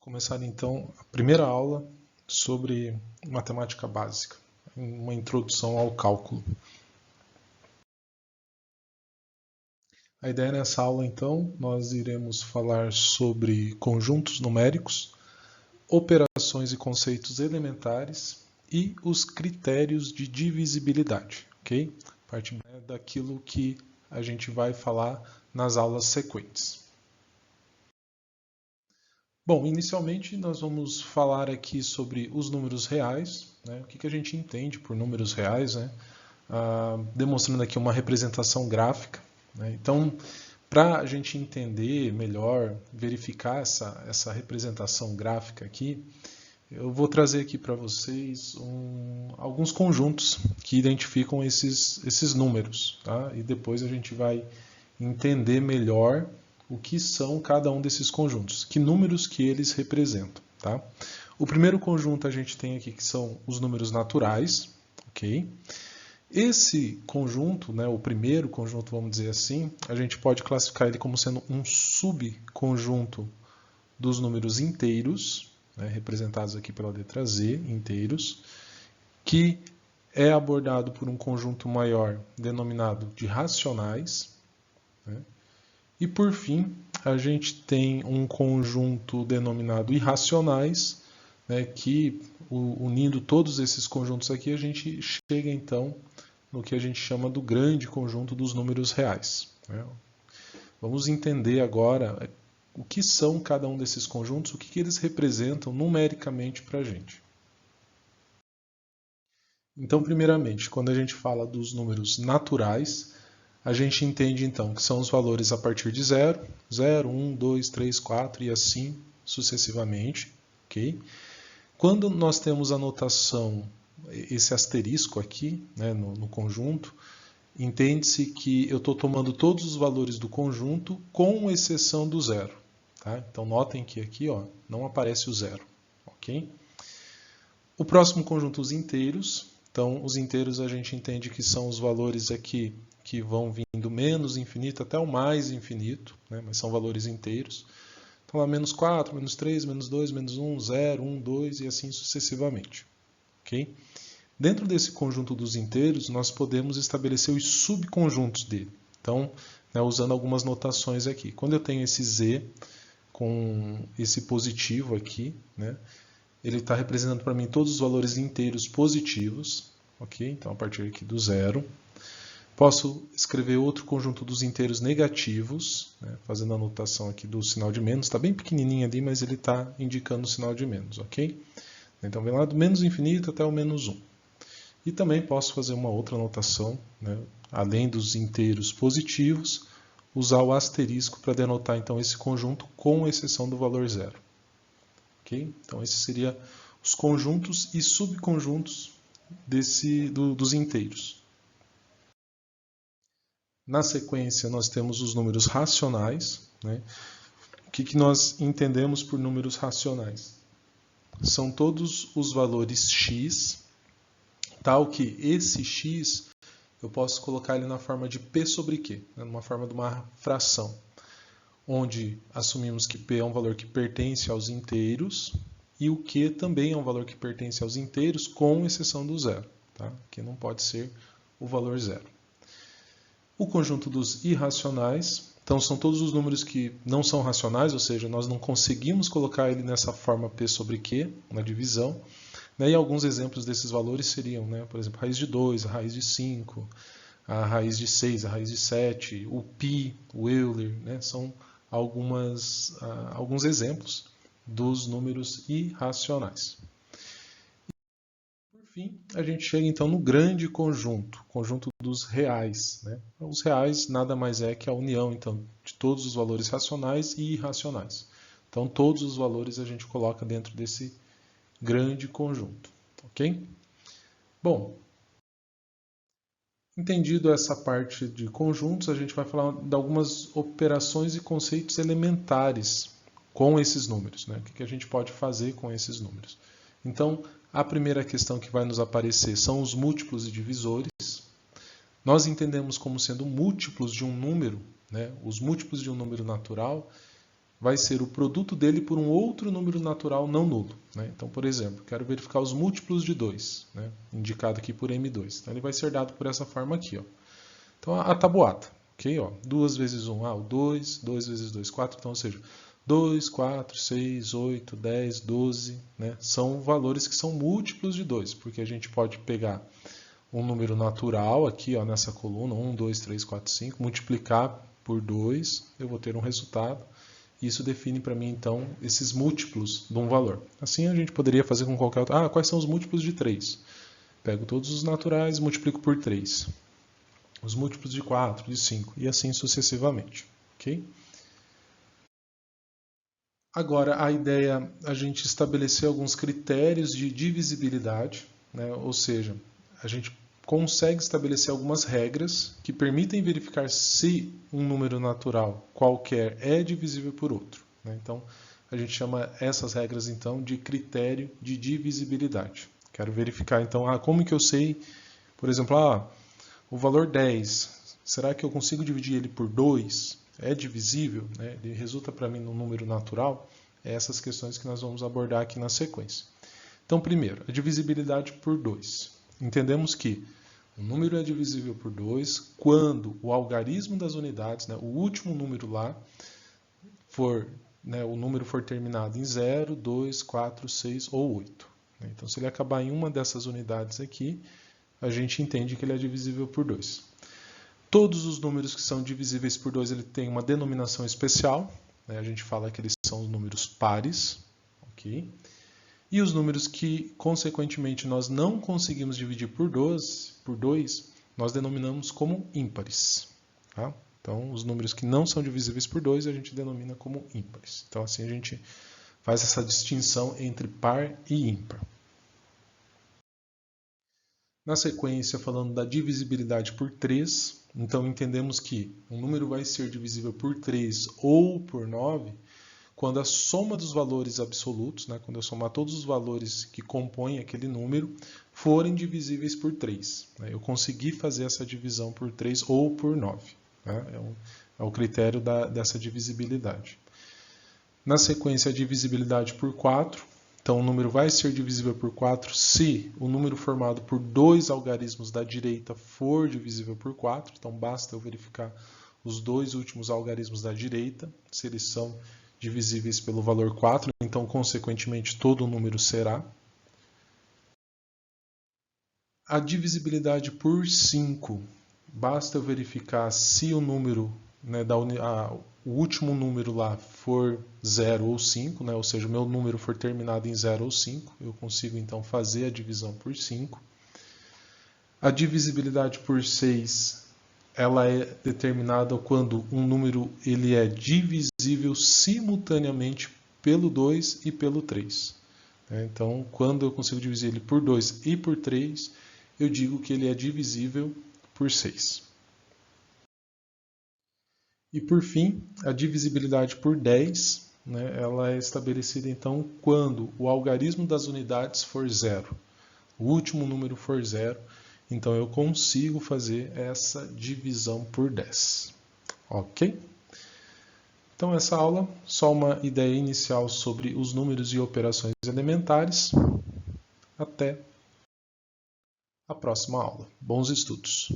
Começar então a primeira aula sobre matemática básica, uma introdução ao cálculo. A ideia nessa aula então, nós iremos falar sobre conjuntos numéricos, operações e conceitos elementares e os critérios de divisibilidade, ok? Parte daquilo que a gente vai falar nas aulas sequentes. Bom, inicialmente nós vamos falar aqui sobre os números reais, né? O que a gente entende por números reais, né? Demonstrando aqui uma representação gráfica, né? Então, para a gente entender melhor, verificar essa representação gráfica aqui, eu vou trazer aqui para vocês alguns conjuntos que identificam esses números, tá? E depois a gente vai entender melhor o que são cada um desses conjuntos, que números que eles representam, tá? O primeiro conjunto a gente tem aqui que são os números naturais, ok? Esse conjunto, né, o primeiro conjunto, vamos dizer assim, a gente pode classificar ele como sendo um subconjunto dos números inteiros, né, representados aqui pela letra Z, inteiros, que é abordado por um conjunto maior denominado de racionais, né? E por fim, a gente tem um conjunto denominado irracionais, né, que unindo todos esses conjuntos aqui, a gente chega então no que a gente chama do grande conjunto dos números reais, né? Vamos entender agora o que são cada um desses conjuntos, o que eles representam numericamente para a gente. Então, primeiramente, quando a gente fala dos números naturais, a gente entende então que são os valores a partir de 0, 0, 1, 2, 3, 4 e assim sucessivamente, ok? Quando nós temos a notação, esse asterisco aqui, né, no conjunto, entende-se que eu estou tomando todos os valores do conjunto com exceção do zero, tá? Então notem que aqui não aparece o zero, ok? O próximo conjunto, os inteiros. Então os inteiros a gente entende que são os valores aqui que vão vindo menos infinito até o mais infinito, né? Mas são valores inteiros. Então lá menos 4, menos 3, menos 2, menos 1, 0, 1, 2 e assim sucessivamente, ok? Dentro desse conjunto dos inteiros, nós podemos estabelecer os subconjuntos dele. Então, né, usando algumas notações aqui. Quando eu tenho esse Z com esse positivo aqui, né, ele está representando para mim todos os valores inteiros positivos, ok? Então, a partir aqui do zero. Posso escrever outro conjunto dos inteiros negativos, né, fazendo a notação aqui do sinal de menos. Está bem pequenininho ali, mas ele está indicando o sinal de menos, ok? Então, vem lá do menos infinito até o menos 1. E também posso fazer uma outra notação, né, além dos inteiros positivos, usar o asterisco para denotar então esse conjunto com exceção do valor zero. Okay? Então, esses seriam os conjuntos e subconjuntos dos inteiros. Na sequência, nós temos os números racionais, né? O que nós entendemos por números racionais? São todos os valores x, tal que esse x eu posso colocar ele na forma de P sobre Q, né? Numa forma de uma fração, onde assumimos que P é um valor que pertence aos inteiros e o Q também é um valor que pertence aos inteiros, com exceção do zero, tá? Que não pode ser o valor zero. O conjunto dos irracionais, então são todos os números que não são racionais, ou seja, nós não conseguimos colocar ele nessa forma P sobre Q, na divisão. E alguns exemplos desses valores seriam, né, por exemplo, a raiz de 2, a raiz de 5, a raiz de 6, a raiz de 7, o π, o Euler, né, são alguns exemplos dos números irracionais. Por fim, a gente chega então no grande conjunto dos reais, né? Os reais nada mais é que a união então de todos os valores racionais e irracionais. Então todos os valores a gente coloca dentro desse grande conjunto, ok? Bom, entendido essa parte de conjuntos, a gente vai falar de algumas operações e conceitos elementares com esses números, né? O que a gente pode fazer com esses números? Então, a primeira questão que vai nos aparecer são os múltiplos e divisores. Nós entendemos como sendo múltiplos de um número, né? Os múltiplos de um número natural, vai ser o produto dele por um outro número natural não nulo. Né? Então, por exemplo, quero verificar os múltiplos de 2, né? Indicado aqui por M2. Então, ele vai ser dado por essa forma aqui. Ó. Então, a tabuada. Okay, ó. 2 vezes 1, o 2. 2 vezes 2, 4. Então, ou seja, 2, 4, 6, 8, 10, 12. Né? São valores que são múltiplos de 2, porque a gente pode pegar um número natural aqui ó, nessa coluna, 1, 2, 3, 4, 5, multiplicar por 2, eu vou ter um resultado. Isso define para mim, então, esses múltiplos de um valor. Assim a gente poderia fazer com qualquer outro. Quais são os múltiplos de 3? Pego todos os naturais e multiplico por 3. Os múltiplos de 4, de 5, e assim sucessivamente. Ok? Agora, a ideia é a gente estabelecer alguns critérios de divisibilidade, né? Ou seja, a gente consegue estabelecer algumas regras que permitem verificar se um número natural qualquer é divisível por outro. Né? Então, a gente chama essas regras então de critério de divisibilidade. Quero verificar então, como que eu sei, por exemplo, o valor 10, será que eu consigo dividir ele por 2? É divisível? Né? Ele resulta para mim num número natural? É essas questões que nós vamos abordar aqui na sequência. Então, primeiro, a divisibilidade por 2. Entendemos que o número é divisível por 2 quando o algarismo das unidades, né, o último número lá, o número for terminado em 0, 2, 4, 6 ou 8. Então, se ele acabar em uma dessas unidades aqui, a gente entende que ele é divisível por 2. Todos os números que são divisíveis por 2 ele tem uma denominação especial. Né? A gente fala que eles são os números pares. Okay? E os números que, consequentemente, nós não conseguimos dividir por 2, nós denominamos como ímpares. Tá? Então, os números que não são divisíveis por 2, a gente denomina como ímpares. Então, assim, a gente faz essa distinção entre par e ímpar. Na sequência, falando da divisibilidade por 3, então entendemos que um número vai ser divisível por 3 ou por 9 quando a soma dos valores absolutos, né, quando eu somar todos os valores que compõem aquele número, forem divisíveis por 3. Né, eu consegui fazer essa divisão por 3 ou por 9. Né, é o critério dessa divisibilidade. Na sequência, a divisibilidade por 4. Então, o número vai ser divisível por 4 se o número formado por 2 algarismos da direita for divisível por 4. Então, basta eu verificar os 2 últimos algarismos da direita, se eles são divisíveis pelo valor 4, então, consequentemente, todo o número será. A divisibilidade por 5, basta eu verificar se o número, né, o último número lá for 0 ou 5, né, ou seja, o meu número for terminado em 0 ou 5, eu consigo então fazer a divisão por 5. A divisibilidade por 6, ela é determinada quando um número ele é divisível simultaneamente pelo 2 e pelo 3. Então, quando eu consigo dividir ele por 2 e por 3, eu digo que ele é divisível por 6. E por fim, a divisibilidade por 10, né, ela é estabelecida então quando o algarismo das unidades for 0. O último número for 0, então eu consigo fazer essa divisão por 10. Ok? Então essa aula, só uma ideia inicial sobre os números e operações elementares. Até a próxima aula. Bons estudos!